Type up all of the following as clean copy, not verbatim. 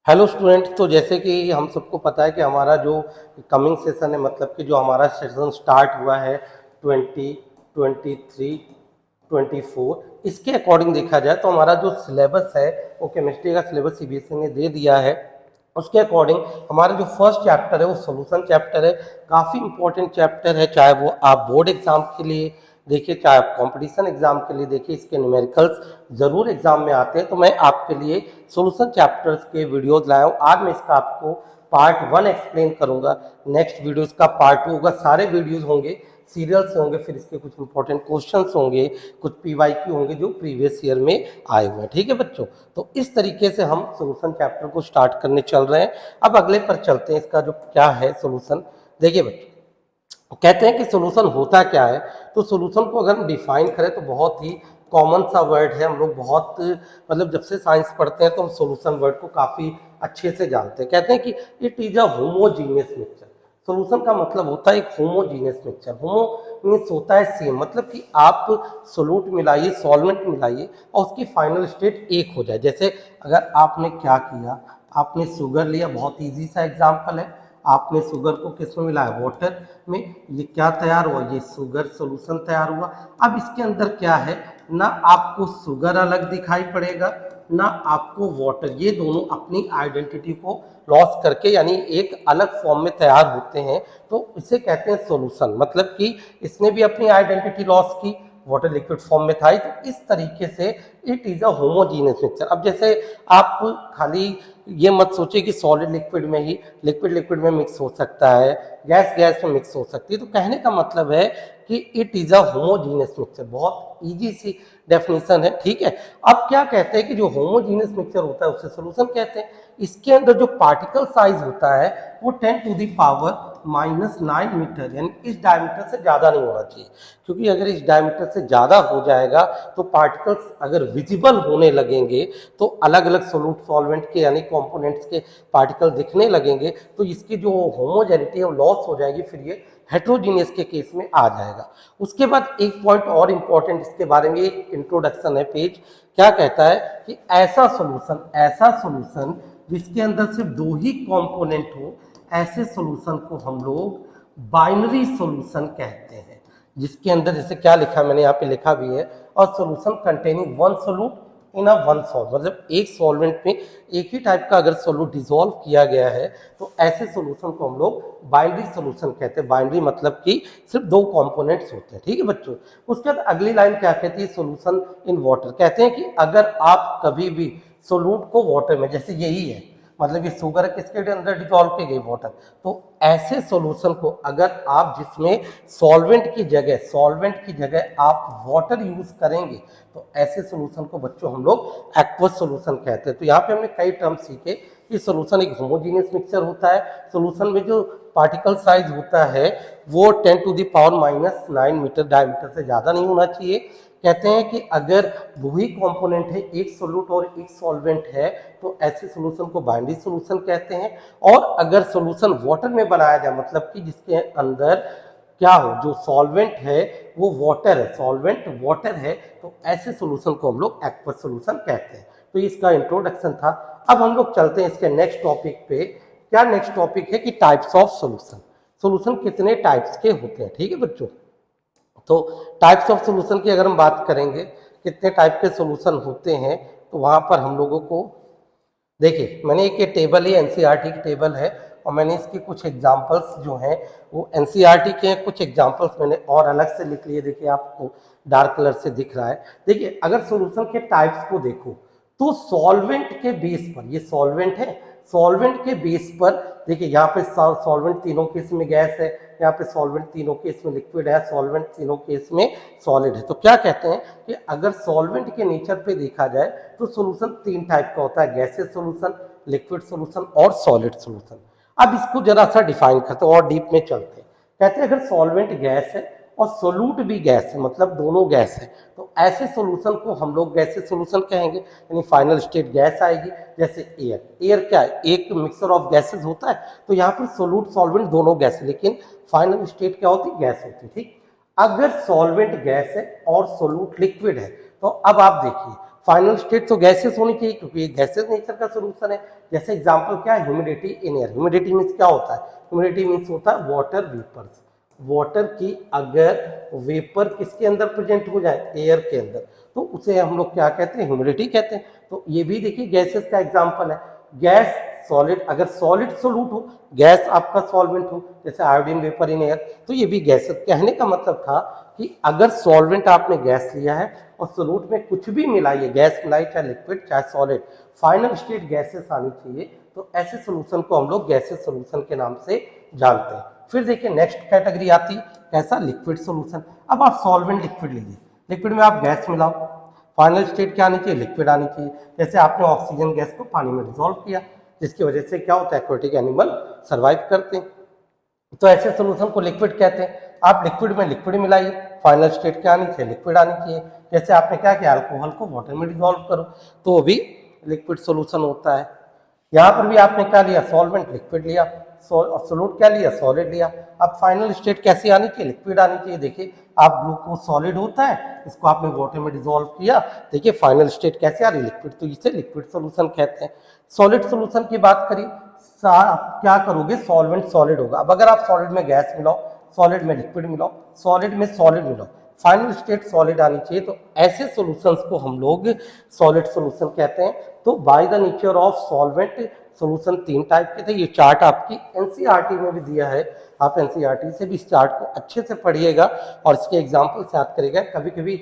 Hello student. तो जैसे कि हम सबको पता है कि हमारा जो कमिंग सेशन है, मतलब कि जो हमारा सेशन स्टार्ट हुआ है 2023-24, इसके अकॉर्डिंग देखा जाए तो हमारा जो सिलेबस है वो केमिस्ट्री का सिलेबस सीबीएसई ने दे दिया है। उसके अकॉर्डिंग हमारा जो फर्स्ट चैप्टर है वो सॉल्यूशन चैप्टर है। काफ़ी इंपॉर्टेंट चैप्टर है, चाहे वो आप बोर्ड एग्जाम के लिए देखिए, चाहे आप कंपटीशन एग्जाम के लिए देखिए, इसके न्यूमेरिकल्स जरूर एग्जाम में आते हैं। तो मैं आपके लिए सॉल्यूशन चैप्टर्स के वीडियोस लाया हूँ। आज मैं इसका आपको पार्ट 1 एक्सप्लेन करूंगा, नेक्स्ट वीडियो इसका पार्ट 2 होगा। सारे वीडियोस होंगे सीरियल से होंगे, फिर इसके कुछ इंपॉर्टेंट क्वेश्चंस होंगे, कुछ पीवाईक्यू होंगे जो प्रीवियस ईयर में आए हुए हैं। ठीक है बच्चों, तो इस तरीके से हम सॉल्यूशन चैप्टर को स्टार्ट करने चल रहे हैं। अब अगले पर चलते हैं, इसका जो क्या है सॉल्यूशन। देखिए बच्चों, कहते हैं कि सॉल्यूशन होता क्या है। तो सॉल्यूशन को अगर हम डिफाइन करें तो बहुत ही कॉमन सा वर्ड है। हम लोग बहुत मतलब जब से साइंस पढ़ते हैं तो हम सॉल्यूशन वर्ड को काफ़ी अच्छे से जानते हैं। कहते हैं कि it is a homogeneous mixture. Solution का मतलब होता है एक होमोजीनियस मिक्सचर। होमो मीन्स होता है सेम, मतलब कि आप सोल्यूट मिलाइए, सॉल्वेंट मिलाइए और उसकी फाइनल स्टेट एक हो जाए। जैसे अगर आपने क्या किया, आपने शुगर लिया, बहुत ईजी सा एग्जाम्पल है। आपने शुगर को किस में मिलाया, वाटर में। ये क्या तैयार हुआ, ये शुगर सॉल्यूशन तैयार हुआ। अब इसके अंदर क्या है, ना आपको शुगर अलग दिखाई पड़ेगा, ना आपको वाटर, ये दोनों अपनी आइडेंटिटी को लॉस करके यानी एक अलग फॉर्म में तैयार होते हैं। तो इसे कहते हैं सॉल्यूशन। मतलब कि इसने भी अपनी आइडेंटिटी लॉस की, वाटर लिक्विड फॉर्म में था ही, तो इस तरीके से it is a homogeneous mixture. अब जैसे आप खाली ये मत सोचिए कि सॉलिड लिक्विड में ही, लिक्विड लिक्विड में मिक्स हो सकता है, गैस गैस में मिक्स हो सकती है। तो कहने का मतलब है कि it is a homogeneous mixture. बहुत इजी सी डेफिनेशन है, ठीक है। अब क्या कहते हैं कि जो होमोजीनियस मिक्सचर होता है उसे सॉल्यूशन कहते हैं। इसके अंदर जो पार्टिकल साइज होता है वो 10⁻⁻⁹ मीटर, यानी इस डायमीटर से ज़्यादा नहीं होना चाहिए। क्योंकि अगर इस डायमीटर से ज़्यादा हो जाएगा तो पार्टिकल्स अगर विजिबल होने लगेंगे तो अलग अलग सोल्यूट सॉल्वेंट के यानी कंपोनेंट्स के पार्टिकल दिखने लगेंगे, तो इसकी जो होमोजेनिटी है वो लॉस हो जाएगी, फिर ये हेट्रोजीनियस के केस में आ जाएगा। उसके बाद एक पॉइंट और इंपॉर्टेंट इसके बारे में, एक इंट्रोडक्शन है पेज, क्या कहता है कि ऐसा सॉल्यूशन जिसके अंदर सिर्फ दो ही कंपोनेंट हो, ऐसे सॉल्यूशन को हम लोग बाइनरी सॉल्यूशन कहते हैं। जिसके अंदर जैसे क्या लिखा, मैंने यहाँ पे लिखा भी है, और solution containing one solute in a one solve, मतलब एक सॉल्वेंट में एक ही टाइप का अगर सोल्यूट डिसॉल्व किया गया है तो ऐसे सॉल्यूशन को हम लोग बाइनरी सॉल्यूशन कहते हैं। बाइनरी मतलब कि सिर्फ दो कंपोनेंट्स होते हैं, ठीक है बच्चों। उसके बाद अगली लाइन क्या कहती है, सॉल्यूशन इन वाटर। कहते हैं कि अगर आप कभी भी सोल्यूट को वाटर में, जैसे यही है, मतलब ये शुगर किसके अंदर डिसॉल्व की गई, वाटर, तो ऐसे सॉल्यूशन को अगर आप जिसमें सॉल्वेंट की जगह आप वाटर यूज करेंगे तो ऐसे सॉल्यूशन को बच्चों हम लोग एक्वस सॉल्यूशन कहते हैं। तो यहाँ पे हमने कई टर्म सीखे कि सॉल्यूशन एक होमोजीनियस मिक्सचर होता है। सॉल्यूशन में जो पार्टिकल साइज होता है वो 10⁻⁹ मीटर डायमीटर से ज़्यादा नहीं होना चाहिए। कहते हैं कि अगर वही कंपोनेंट है, एक सोल्यूट और एक सॉल्वेंट है, तो ऐसे सॉल्यूशन को बाइनरी सॉल्यूशन कहते हैं। और अगर सॉल्यूशन वाटर में बनाया जाए, मतलब कि जिसके अंदर क्या हो, जो सॉल्वेंट है वो वाटर है, सॉल्वेंट वाटर है, तो ऐसे सॉल्यूशन को हम लोग एक्वस सॉल्यूशन कहते हैं। तो इसका इंट्रोडक्शन था। अब हम लोग चलते हैं इसके नेक्स्ट टॉपिक पे। क्या नेक्स्ट टॉपिक है कि टाइप्स ऑफ सॉल्यूशन। सॉल्यूशन कितने टाइप्स के होते हैं, ठीक है बच्चों। तो टाइप्स ऑफ सॉल्यूशन की अगर हम बात करेंगे, कितने टाइप के सॉल्यूशन होते हैं, तो वहां पर हम लोगों को देखिए, मैंने एक ये टेबल ही एनसीईआरटी की टेबल है और मैंने इसकी कुछ एग्जांपल्स जो हैं वो एनसीईआरटी के हैं, कुछ एग्जांपल्स मैंने और अलग से लिख लिए। देखिए आपको डार्क कलर से दिख रहा है। देखिए अगर सॉल्यूशन के टाइप्स को देखो तो सॉल्वेंट के बेस पर, ये सॉल्वेंट है, सॉल्वेंट के बेस पर देखिए यहाँ पे सॉल्वेंट तीनों केस में गैस है, यहाँ पे सॉल्वेंट तीनों केस में लिक्विड है, सॉल्वेंट तीनों केस में सॉलिड है। तो क्या कहते हैं कि अगर सॉल्वेंट के नेचर पे देखा जाए तो सॉल्यूशन तीन टाइप का होता है, गैसेस सॉल्यूशन, लिक्विड सॉल्यूशन और सॉलिड सॉल्यूशन। अब इसको जरा सा डिफाइन करते हैं और डीप में चलते हैं। कहते हैं अगर सॉल्वेंट गैस है और सोल्यूट भी गैस है, मतलब दोनों गैस है, तो ऐसे सॉल्यूशन को हम लोग गैसेस सॉल्यूशन कहेंगे, यानी फाइनल स्टेट गैस आएगी। जैसे एयर, एयर क्या है, एक मिक्सचर ऑफ गैसेस होता है, तो यहाँ पर सोल्यूट सॉल्वेंट दोनों गैस है, लेकिन फाइनल स्टेट क्या होती है, गैस होती है, ठीक। अगर सॉल्वेंट गैस है और सोल्यूट लिक्विड है, तो अब आप देखिए फाइनल स्टेट तो गैसेस होनी चाहिए क्योंकि ये गैसेस नेचर का सोल्यूशन है। जैसे एग्जांपल क्या है, humidity in air. Humidity means क्या होता है, ह्यूमिडिटी मीन्स होता है वाटर वेपर्स। वाटर की अगर वेपर किसके अंदर प्रेजेंट हो जाए, एयर के अंदर, तो उसे हम लोग क्या कहते हैं, ह्यूमिडिटी कहते हैं। तो ये भी देखिए गैसेस का एग्जांपल है। गैस सॉलिड, अगर सॉलिड सोल्यूट हो, गैस आपका सॉल्वेंट हो, जैसे आयोडीन वेपर इन एयर, तो ये भी गैस। कहने का मतलब था कि अगर सॉल्वेंट आपने गैस लिया है और सोल्यूट में कुछ भी मिलाइए, गैस मिलाई चाहे लिक्विड चाहे सॉलिड, फाइनल स्टेट गैसेस आनी चाहिए। तो ऐसे सोल्यूशन को हम लोग गैसेस सोल्यूशन के नाम से जानते हैं। फिर देखिए नेक्स्ट कैटेगरी आती कैसा, लिक्विड सोल्यूशन। अब आप सॉल्वेंट लिक्विड लीजिए, लिक्विड में आप गैस मिलाओ, फाइनल स्टेट क्या आनी चाहिए, लिक्विड आनी चाहिए। जैसे आपने ऑक्सीजन गैस को पानी में डिसॉल्व किया, जिसकी वजह से क्या होता है, एक्वेटिक एनिमल सर्वाइव करते हैं, तो ऐसे सोल्यूशन को लिक्विड कहते हैं। आप लिक्विड में लिक्विड मिलाइए, फाइनल स्टेट क्या आनी चाहिए, लिक्विड आनी चाहिए। जैसे आपने क्या किया, अल्कोहल को वाटर में डिसॉल्व करो तो वो भी लिक्विड सोल्यूशन होता है। यहाँ पर भी आपने क्या लिया, सॉल्वेंट लिक्विड लिया, सोल्यूट क्या लिया, सॉलिड लिया। अब फाइनल स्टेट कैसी आनी चाहिए, लिक्विड आनी चाहिए। देखिए आप ग्लूकोज सॉलिड होता है, इसको आपने वाटर में डिसॉल्व किया, देखिए फाइनल स्टेट कैसे आ रही, लिक्विड, तो इसे लिक्विड सोल्यूशन कहते हैं। सॉलिड सोल्यूशन की बात करिए, आप क्या करोगे, सॉल्वेंट सॉलिड होगा। अब अगर आप सॉलिड में गैस मिलाओ, सॉलिड में लिक्विड मिलाओ, सॉलिड में सॉलिड मिलाओ, फाइनल स्टेट सॉलिड आनी चाहिए। तो ऐसे सॉल्यूशंस को हम लोग सॉलिड सॉल्यूशन कहते हैं। तो by the nature of solvent solution 3 type के थे। ये चार्ट आपकी एनसीईआरटी में भी दिया है, आप एनसीईआरटी से भी इस चार्ट को अच्छे से पढ़िएगा और इसके एग्जाम्पल से याद करिएगा। कभी कभी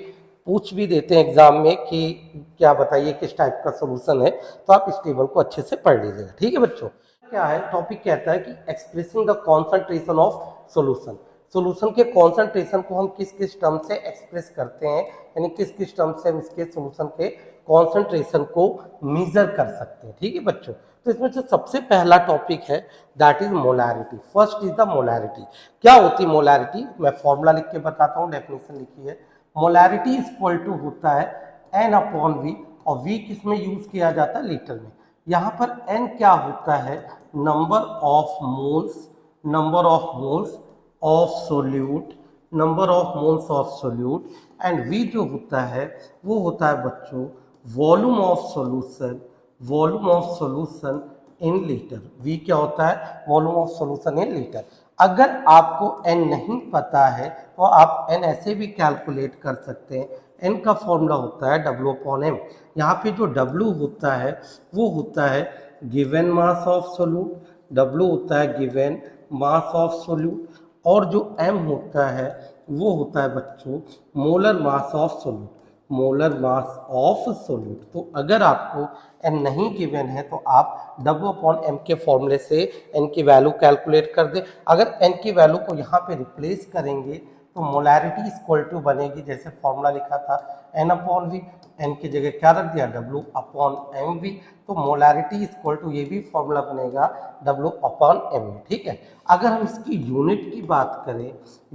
पूछ भी देते हैं एग्जाम में कि क्या बताइए किस टाइप का सोल्यूशन है, तो आप इस टेबल को अच्छे से पढ़ लीजिएगा। ठीक है बच्चों, क्या है टॉपिक, कहता है कि expressing the concentration of solution. Solution के कॉन्सेंट्रेशन को हम किस किस टर्म से एक्सप्रेस करते हैं, यानी किस किस टर्म से हम इसके सोल्यूशन के कॉन्सेंट्रेशन को मेजर कर सकते हैं। ठीक है बच्चों, तो इसमें से सबसे पहला टॉपिक है that is molarity. First is the molarity. क्या होती है मोलैरिटी, मैं फॉर्मूला लिख के बताता हूँ, डेफिनेशन लिखी है। मोलैरिटी इज इक्वल टू होता है एन अपॉन वी, और वी किस में यूज किया जाता है, लीटर में। यहाँ पर एन क्या होता है, number of moles, number of moles of solute, number of moles of solute, and V जो होता है वो होता है बच्चों volume of solution, volume of solution in litre. V क्या होता है, volume of solution in litre. अगर आपको n नहीं पता है तो आप n ऐसे भी कैलकुलेट कर सकते हैं। n का फॉर्मूला होता है W/m। यहाँ पे जो W होता है वो होता है given mass of solute, W होता है गिवन मास ऑफ सोल्यूट, और जो m होता है वो होता है बच्चों molar mass of solute, molar mass of solute. तो अगर आपको n नहीं गिवन है तो आप W/m के फॉर्मूले से n की वैल्यू कैलकुलेट कर दें। अगर n की वैल्यू को यहाँ पे रिप्लेस करेंगे तो मोलैरिटी इक्वल टू बनेगी, जैसे फॉर्मूला लिखा था n/v, n की जगह क्या रख दिया, W/mv। तो मोलैरिटी इक्वल टू ये भी फॉर्मूला बनेगा W/mv। ठीक है, अगर हम इसकी यूनिट की बात करें,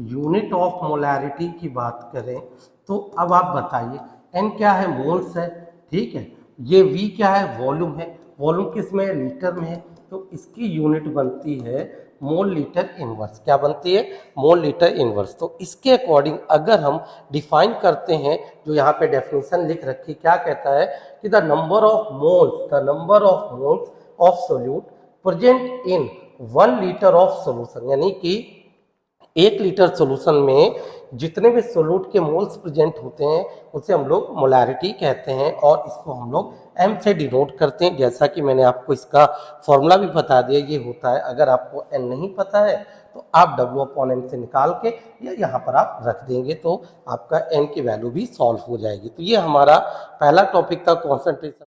यूनिट ऑफ मोलैरिटी की बात करें, तो अब आप बताइए n क्या है, मोल्स है, ठीक है, ये v क्या है, वॉल्यूम है, वॉल्यूम किस में है, लीटर में है, तो इसकी यूनिट बनती है मोल लीटर इनवर्स। क्या बनती है, मोल लीटर इनवर्स। तो इसके अकॉर्डिंग अगर हम डिफाइन करते हैं, जो यहाँ पे डेफिनेशन लिख रखी, क्या कहता है कि the number of moles, the number of moles of solute present in 1 litre of solution, यानी कि 1 लीटर सोल्यूशन में जितने भी सोल्यूट के मोल्स प्रेजेंट होते हैं उसे हम लोग मोलैरिटी कहते हैं, और इसको हम लोग m से डिनोट करते हैं। जैसा कि मैंने आपको इसका फॉर्मूला भी बता दिया, ये होता है, अगर आपको n नहीं पता है तो आप W/m से निकाल के या यहाँ पर आप रख देंगे तो आपका n की वैल्यू भी सॉल्व हो जाएगी। तो ये हमारा पहला टॉपिक था, कॉन्सेंट्रेशन।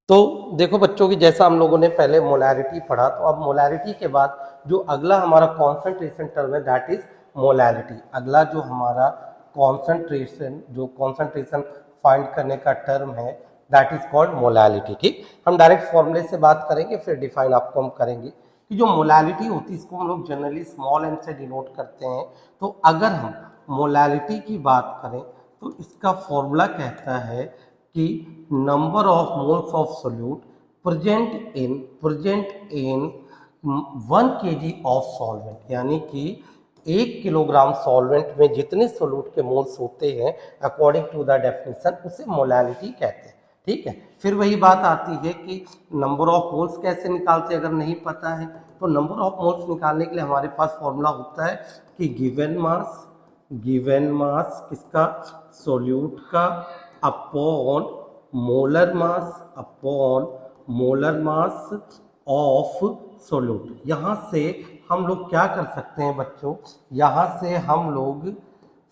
तो देखो बच्चों की, जैसा हम लोगों ने पहले मोलैरिटी पढ़ा, तो अब मोलैरिटी के बाद जो अगला हमारा कॉन्सेंट्रेशन टर्म है दैट इज मोलैरिटी। अगला जो हमारा कॉन्सेंट्रेशन, जो कॉन्सेंट्रेशन फाइंड करने का टर्म है दैट इज कॉल्ड मोलैरिटी। ठीक, हम डायरेक्ट फॉर्मूले से बात करेंगे, फिर डिफाइन आपको हम करेंगे कि जो मोलैरिटी होती है इसको हम लोग जनरली स्मॉल m से डिनोट करते हैं। तो अगर हम मोलैरिटी की बात करें तो इसका फॉर्मूला कहता है कि number of moles of solute present in 1 kg of solvent, यानी कि 1 किलोग्राम सॉल्वेंट में जितने सोल्यूट के मोल्स होते हैं अकॉर्डिंग टू द डेफिनेशन, उसे मोलैरिटी कहते हैं। ठीक है। फिर वही बात आती है कि नंबर ऑफ मोल्स कैसे निकालते हैं, अगर नहीं पता है तो नंबर ऑफ मोल्स निकालने के लिए हमारे पास फॉर्मूला होता है कि गिवन मास किसका, सोल्यूट का, upon molar mass of solute. यहाँ से हम लोग क्या कर सकते हैं बच्चों, यहाँ से हम लोग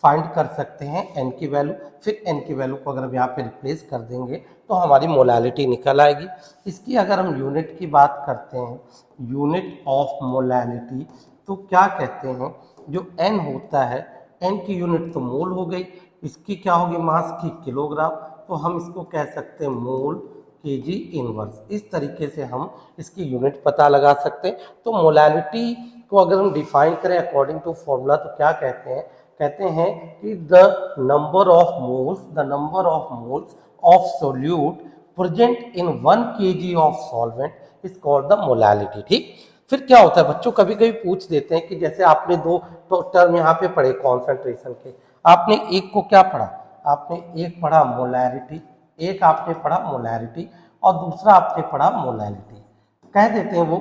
फाइंड कर सकते हैं n की वैल्यू, फिर n की वैल्यू को अगर हम यहाँ पे रिप्लेस कर देंगे तो हमारी मोलालिटी निकल आएगी। इसकी अगर हम यूनिट की बात करते हैं, यूनिट ऑफ मोलालिटी, तो क्या कहते हैं, जो n होता है, n की यूनिट तो मोल हो गई, इसकी क्या होगी, मास की किलोग्राम, तो हम इसको कह सकते हैं मोल केजी इनवर्स। इस तरीके से हम इसकी यूनिट पता लगा सकते हैं। तो मोलालिटी को अगर हम डिफाइन करें अकॉर्डिंग टू फॉर्मूला तो क्या कहते हैं कि the number of moles of solute present in 1 kg of solvent is called the molality. ठीक, फिर क्या होता है बच्चों, कभी कभी पूछ देते हैं कि जैसे आपने दो तो टर्म यहाँ पे पढ़े कॉन्सेंट्रेशन के, आपने एक को क्या पढ़ा, आपने एक पढ़ा मोलैरिटी, एक आपने पढ़ा मोलैरिटी और दूसरा आपने पढ़ा मोलैलिटी। कह देते हैं वो,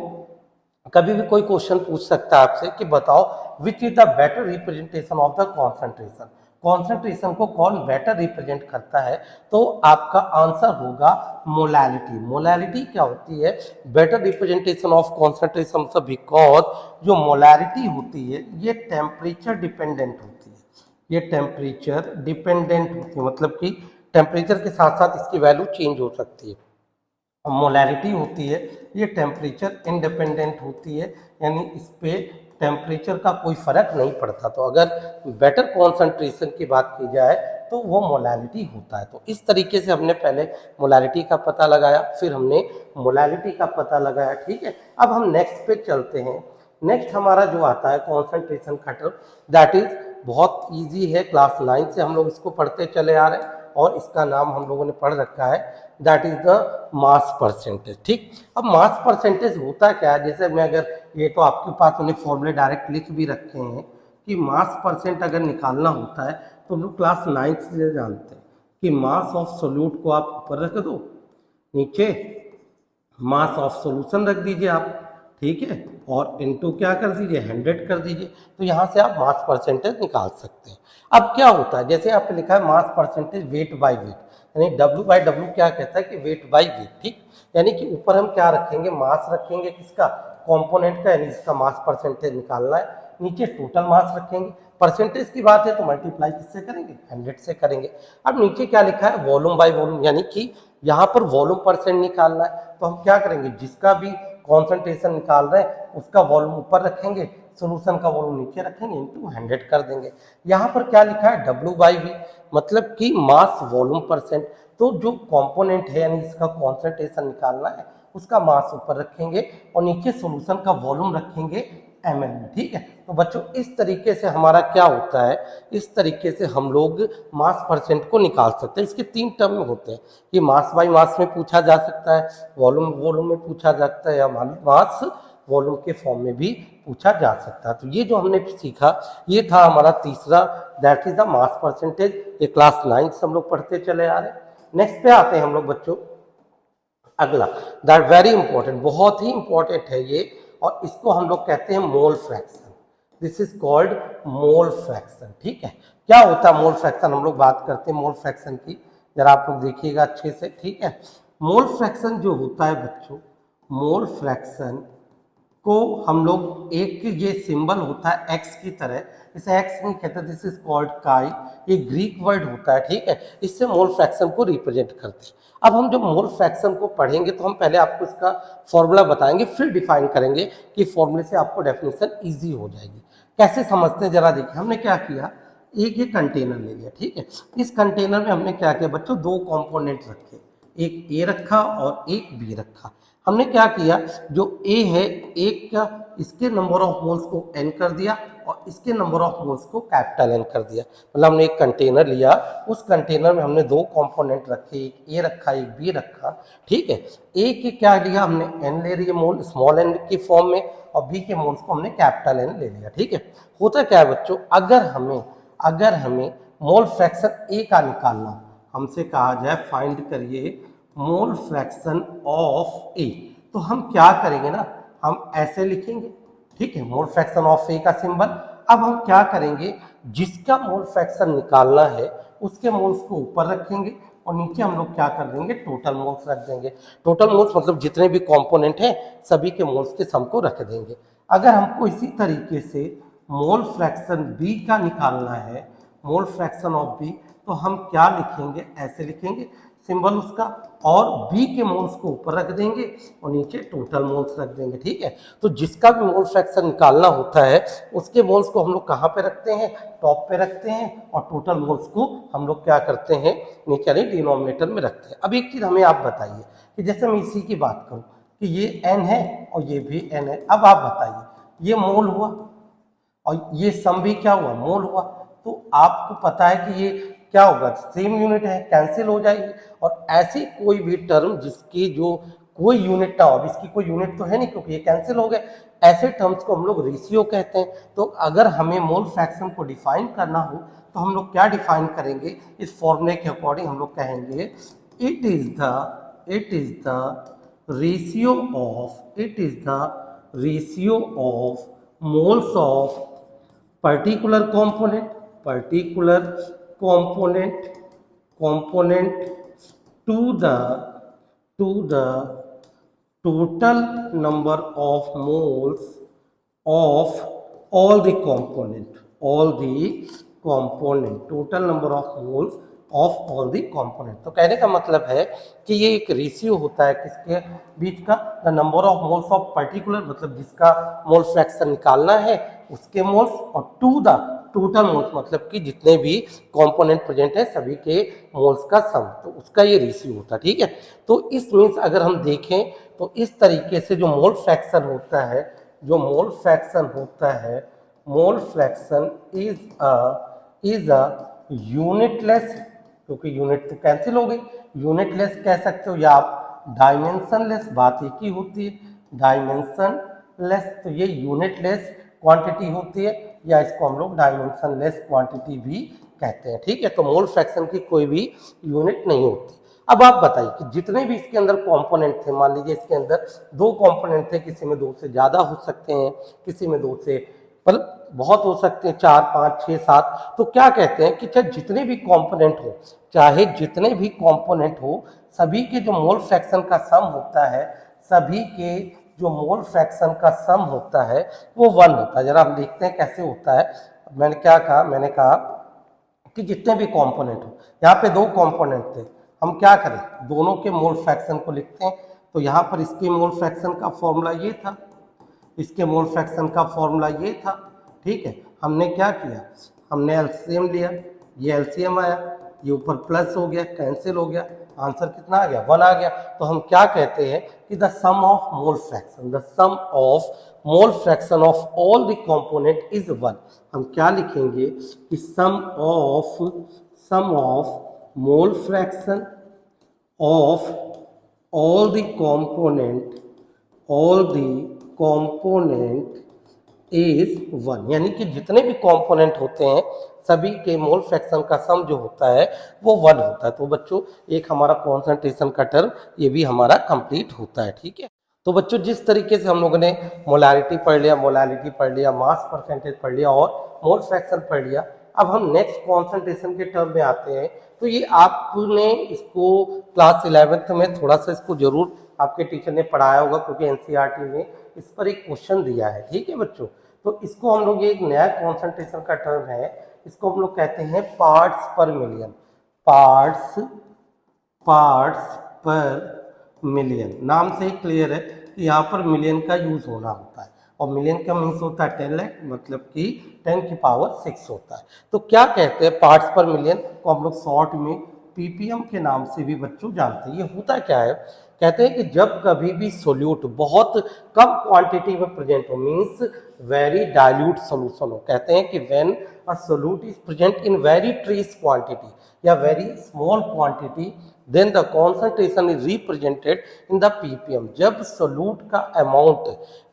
कभी भी कोई क्वेश्चन पूछ सकता है आपसे कि बताओ which is the better representation of the concentration, concentration को कौन बेटर रिप्रेजेंट करता है, तो आपका आंसर होगा मोलैलिटी। मोलैलिटी क्या होती है, better representation of concentration, because जो मोलैलिटी होती है ये टेम्परेचर डिपेंडेंट होती है, ये टेम्परेचर डिपेंडेंट होती है, मतलब कि टेम्परेचर के साथ साथ इसकी वैल्यू चेंज हो सकती है। मोलैरिटी होती है ये टेम्परेचर इंडिपेंडेंट होती है, यानी इस पे टेम्परेचर का कोई फर्क नहीं पड़ता। तो अगर बेटर कॉन्सेंट्रेशन की बात की जाए तो वो मोलैलिटी होता है। तो इस तरीके से हमने पहले मोलैलिटी का पता लगाया, फिर हमने मोलैलिटी का पता लगाया। ठीक है, अब हम नेक्स्ट पे चलते हैं। नेक्स्ट हमारा जो आता है कॉन्सेंट्रेशन का टर्म, दैट इज बहुत इजी है, क्लास 9 से हम लोग इसको पढ़ते चले आ रहे हैं और इसका नाम हम लोगों ने पढ़ रखा है, that is the mass percentage. ठीक, अब मास परसेंटेज होता क्या है, जैसे मैं अगर ये तो आपके पास मैंने फॉर्मूले डायरेक्ट लिख भी रखे हैं कि मास परसेंट अगर निकालना होता है तो हम लोग क्लास 9 से जानते हैं कि मास ऑफ सोल्यूट को आप ऊपर रख दो, नीचे मास ऑफ सोल्यूशन रख दीजिए आप, ठीक है, और इनटू क्या कर दीजिए 100 कर दीजिए, तो यहाँ से आप मास परसेंटेज निकाल सकते हैं। अब क्या होता है, जैसे आपने लिखा है mass percentage weight by weight, यानी W/W क्या कहता है कि वेट बाय वेट। ठीक, यानी कि ऊपर हम क्या रखेंगे, मास रखेंगे किसका, कंपोनेंट का, यानी इसका मास परसेंटेज निकालना है, नीचे टोटल मास रखेंगे, परसेंटेज की बात है तो मल्टीप्लाई किससे करेंगे, 100 से करेंगे। अब नीचे क्या लिखा है, वॉल्यूम बाय वॉल्यूम, यानी कि यहाँ पर वॉल्यूम परसेंट निकालना है, तो हम क्या करेंगे, जिसका भी कॉन्सेंट्रेशन निकाल रहे हैं उसका वॉल्यूम ऊपर रखेंगे, सोल्यूशन का वॉल्यूम नीचे रखेंगे, इंटू 100 कर देंगे। यहाँ पर क्या लिखा है, W/V, मतलब कि मास वॉल्यूम परसेंट, तो जो कंपोनेंट है यानी इसका कॉन्सेंट्रेशन निकालना है उसका मास ऊपर रखेंगे और नीचे सॉल्यूशन का वॉल्यूम रखेंगे ml में। ठीक है, तो बच्चों इस तरीके से हमारा क्या होता है, इस तरीके से हम लोग मास परसेंट को निकाल सकते हैं। इसके 3 टर्म होते हैं कि मास बाय मास में पूछा जा सकता है, वॉल्यूम में पूछा जा सकता है, या मास वॉल्यूम के फॉर्म में भी पूछा जा सकता है। तो ये जो हमने सीखा ये था हमारा तीसरा, that is the mass percentage. ये क्लास 9 से हम लोग पढ़ते चले आ रहे हैं। नेक्स्ट पे आते हैं हम लोग बच्चों, अगला, दैट वेरी इंपॉर्टेंट, बहुत ही इंपॉर्टेंट है ये, और इसको हम लोग कहते हैं mole fraction. This is called mole fraction. ठीक है, क्या होता है मोल फ्रैक्शन, हम लोग बात करते हैं मोल फ्रैक्शन की, जरा आप लोग देखिएगा अच्छे से। ठीक है, मोल फ्रैक्शन जो होता है बच्चों, मोल फ्रैक्शन को हम लोग, एक ये सिंबल होता है एक्स की तरह, इसे एक्स नहीं कहते, दिस इज कॉल्ड काई, ये ग्रीक वर्ड होता है। ठीक है, इससे मोल फ्रैक्शन को रिप्रेजेंट करते हैं। अब हम जब मोल फ्रैक्शन को पढ़ेंगे तो हम पहले आपको इसका फॉर्मूला बताएंगे, फिर डिफाइन करेंगे कि फॉर्मूले से आपको डेफिनेशन ईजी हो जाएगी। कैसे समझते हैं जरा देखिए, हमने क्या किया, एक ये कंटेनर ले लिया। ठीक है, इस कंटेनर में हमने क्या किया बच्चों, 2 कंपोनेंट रखे, एक ए रखा और एक बी रखा। हमने क्या किया, जो ए है, एक का इसके नंबर ऑफ मोल्स को एन कर दिया और इसके नंबर ऑफ मोल्स को कैपिटल एन कर दिया। मतलब हमने एक कंटेनर लिया, उस कंटेनर में हमने 2 कंपोनेंट रखे, एक ए रखा एक बी रखा। ठीक है, ए के क्या लिया हमने, एन ले रही है मोल स्मॉल एन की फॉर्म में, और बी के मोल्स को हमने कैपिटल एन ले लिया। ठीक है, होता क्या है बच्चों, अगर हमें मोल फ्रैक्शन ए का निकालना, हमसे कहा जाए फाइंड करिए मोल फ्रैक्शन ऑफ ए। तो हम क्या करेंगे ना, हम ऐसे लिखेंगे, ठीक है, मोल फ्रैक्शन ऑफ ए का सिंबल। अब हम क्या करेंगे, जिसका मोल फ्रैक्शन निकालना है उसके मोल्स को ऊपर रखेंगे और नीचे हम लोग क्या कर देंगे, टोटल मोल्स रख देंगे। टोटल मोल्स मतलब जितने भी कंपोनेंट हैं सभी के मोल्स के सम को रख देंगे। अगर हमको इसी तरीके से मोल फ्रैक्शन बी का निकालना है, मोल फ्रैक्शन ऑफ बी, तो हम क्या लिखेंगे, ऐसे लिखेंगे सिंबल उसका, और बी के मोल्स को ऊपर रख देंगे और नीचे टोटल मोल्स रख देंगे, ठीक है। तो जिसका भी मोल फ्रैक्शन निकालना होता है उसके मोल्स को हम लोग कहाँ पे रखते हैं, टॉप पे रखते हैं, और टोटल मोल्स को हम लोग क्या करते हैं, नीचे यानी डिनोमिनेटर में रखते हैं। अब एक चीज़ हमें आप बताइए कि जैसे मैं इसी की बात करूँ कि ये एन है और ये भी एन है, अब आप बताइए ये मोल हुआ और ये सम भी क्या हुआ, मोल हुआ, तो आपको पता है कि ये क्या होगा, सेम यूनिट है, कैंसिल हो जाएगी। और ऐसी कोई भी टर्म जिसकी जो कोई यूनिट ना हो, अब इसकी कोई यूनिट तो है नहीं क्योंकि ये कैंसिल हो गए, ऐसे टर्म्स को हम लोग रेशियो कहते हैं। तो अगर हमें मोल फ्रैक्शन को डिफाइन करना हो तो हम लोग क्या डिफाइन करेंगे, इस फॉर्मूले के अकॉर्डिंग हम लोग कहेंगे it is the ratio of, it is the ratio of moles of particular component, particular component to the total number of moles of all the component, total number of moles of all the component. तो कहने का मतलब है कि ये एक ratio होता है किसके बीच का, the number of moles of particular, मतलब जिसका मोल फ्रैक्शन निकालना है उसके मोल्स, और टू द टोटल मोल्स मतलब कि जितने भी कंपोनेंट प्रेजेंट है सभी के मोल्स का सम, तो उसका ये रेशियो होता है, ठीक है। तो इस मीन्स अगर हम देखें तो इस तरीके से जो मोल फ्रैक्शन होता है, जो मोल फ्रैक्शन होता है, mole fraction is a unitless, क्योंकि यूनिट तो कैंसिल हो गई, यूनिटलेस कह सकते हो या आप डायमेंशनलेस, बात एक ही होती है, डायमेंशनलेस, तो ये यूनिटलेस क्वांटिटी होती है या इसको हम लोग डायमेंशनलेस क्वांटिटी भी कहते हैं, ठीक है। तो मोल फ्रैक्शन की कोई भी यूनिट नहीं होती। अब आप बताइए कि जितने भी इसके अंदर कंपोनेंट थे, मान लीजिए इसके अंदर दो कंपोनेंट थे, किसी में दो से ज्यादा हो सकते हैं, किसी में दो से मतलब बहुत हो सकते हैं, 4 5 6 7, तो क्या कहते हैं कि चाहे जितने भी कंपोनेंट हो, चाहे जितने भी कंपोनेंट हो, सभी के जो मोल फ्रैक्शन का सम होता है, सभी के जो मोल फ्रैक्शन का सम होता है वो 1 होता है। जरा हम देखते हैं कैसे होता है। मैंने क्या कहा, मैंने कहा कि जितने भी कंपोनेंट हो, यहाँ पे दो कंपोनेंट थे, हम क्या करें, दोनों के मोल फ्रैक्शन को लिखते हैं। तो यहाँ पर इसके मोल फ्रैक्शन का फॉर्मूला ये था, इसके मोल फ्रैक्शन का फॉर्मूला ये था, ठीक है। हमने क्या किया, हमने एलसीएम लिया, ये एलसीएम आया, ये ऊपर प्लस हो गया, कैंसिल हो गया, आंसर कितना आ गया, 1 आ गया। तो हम क्या कहते हैं कि the sum of mole fraction, the sum of mole fraction of all the component is 1। हम क्या लिखेंगे कि sum of mole fraction of all the component is 1, यानी कि जितने भी कंपोनेंट होते हैं सभी के मोल फ्रैक्शन का सम जो होता है वो 1 होता है। तो बच्चों एक हमारा कॉन्सेंट्रेशन का टर्म ये भी हमारा कंप्लीट होता है, ठीक है। तो बच्चों जिस तरीके से हम लोगों ने मोलारिटी पढ़ लिया, मोलालिटी पढ़ लिया, मास परसेंटेज पढ़ लिया और मोल फ्रैक्शन पढ़ लिया, अब हम नेक्स्ट कॉन्सेंट्रेशन के टर्म में आते हैं। तो ये आपने इसको क्लास 11th में थोड़ा सा इसको जरूर आपके टीचर ने पढ़ाया होगा क्योंकि एनसीईआरटी में इस पर एक क्वेश्चन दिया है, ठीक है बच्चों। तो इसको हम लोग, ये एक नया कॉन्सेंट्रेशन का टर्म है, इसको हम लोग कहते हैं पार्ट्स पर मिलियन, पार्ट्स पर मिलियन। नाम से ही क्लियर है कि यहाँ पर मिलियन का यूज होना होता है, और मिलियन का मीन्स होता है 10 लाख, मतलब कि 10 की पावर 6 होता है। तो क्या कहते हैं पार्ट्स पर मिलियन को हम लोग शॉर्ट में पीपीएम के नाम से भी बच्चों जानते हैं। ये होता क्या है, कहते हैं कि जब कभी भी सोल्यूट बहुत कम क्वांटिटी में प्रेजेंट हो, मीन्स वेरी डाइल्यूट सोल्यूशन हो, कहते हैं कि when a solute is present in very trace quantity या very small quantity, then the concentration is represented in the ppm। जब सोल्यूट का amount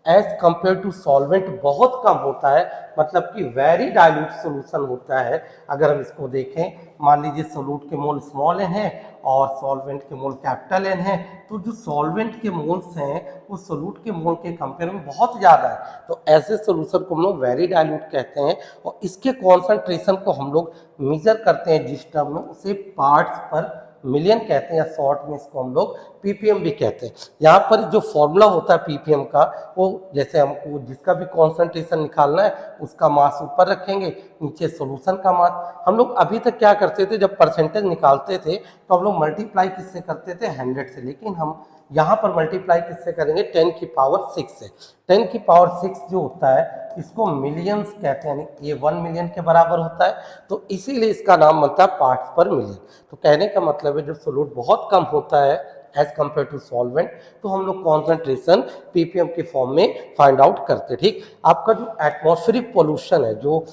as compare to solvent बहुत कम होता है, मतलब कि वेरी डाइल्यूट सोल्यूशन होता है। अगर हम इसको देखें, मान लीजिए सोल्यूट के मोल स्मॉल एन है और सॉल्वेंट के मोल कैपिटल एन है, तो जो सॉल्वेंट के मोल्स हैं वो सोल्यूट के मोल के कंपेयर में बहुत ज़्यादा है, तो ऐसे सोल्यूशन को हम लोग वेरी डाइल्यूट कहते हैं। और इसके कॉन्सेंट्रेशन को हम लोग मेजर करते हैं जिस टर्म में, उसे पार्ट्स पर मिलियन कहते हैं, या शॉर्ट में इसको हम लोग पीपीएम भी कहते हैं। यहाँ पर जो फॉर्मूला होता है पीपीएम का, वो जैसे हमको जिसका भी कॉन्सेंट्रेशन निकालना है उसका मास ऊपर रखेंगे, नीचे सॉल्यूशन का मास। हम लोग अभी तक क्या करते थे, जब परसेंटेज निकालते थे तो हम लोग मल्टीप्लाई किससे करते थे, 100 से, लेकिन हम यहाँ पर मल्टीप्लाई किससे करेंगे, 10 की पावर 6 से। 10 की पावर 6 जो होता है इसको मिलियंस कहते हैं, यानी ये 1 मिलियन के बराबर होता है, तो इसीलिए इसका नाम बनता है पार्ट्स पर मिलियन। तो कहने का मतलब है जब सोल्यूट बहुत कम होता है एज कंपेयर टू सॉल्वेंट, तो हम लोग कॉन्सेंट्रेशन पीपीएम के फॉर्म में फाइंड आउट करते। ठीक, आपका जो एटमॉस्फेरिक पोल्यूशन है, जो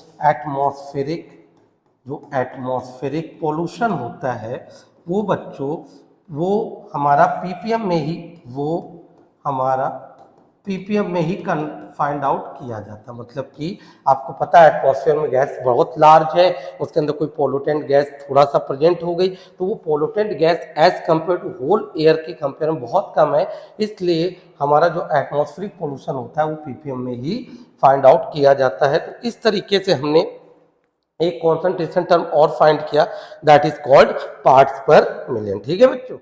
एटमॉस्फेरिक पोल्यूशन होता है, वो बच्चों वो हमारा पीपीएम में ही फाइंड आउट किया जाता है। मतलब कि आपको पता है एटमॉस्फेयर में गैस बहुत लार्ज है, उसके अंदर कोई पोल्यूटेंट गैस थोड़ा सा प्रेजेंट हो गई, तो वो pollutant gas as compare to whole air के कंपेयर में बहुत कम है, इसलिए हमारा जो एटमॉस्फेरिक पोल्यूशन होता है वो पीपीएम में ही फाइंड आउट किया जाता है। तो इस तरीके से हमने एक कॉन्सेंट्रेशन टर्म और फाइंड किया, दैट इज कॉल्ड पार्ट्स पर मिलियन। ठीक है बच्चों।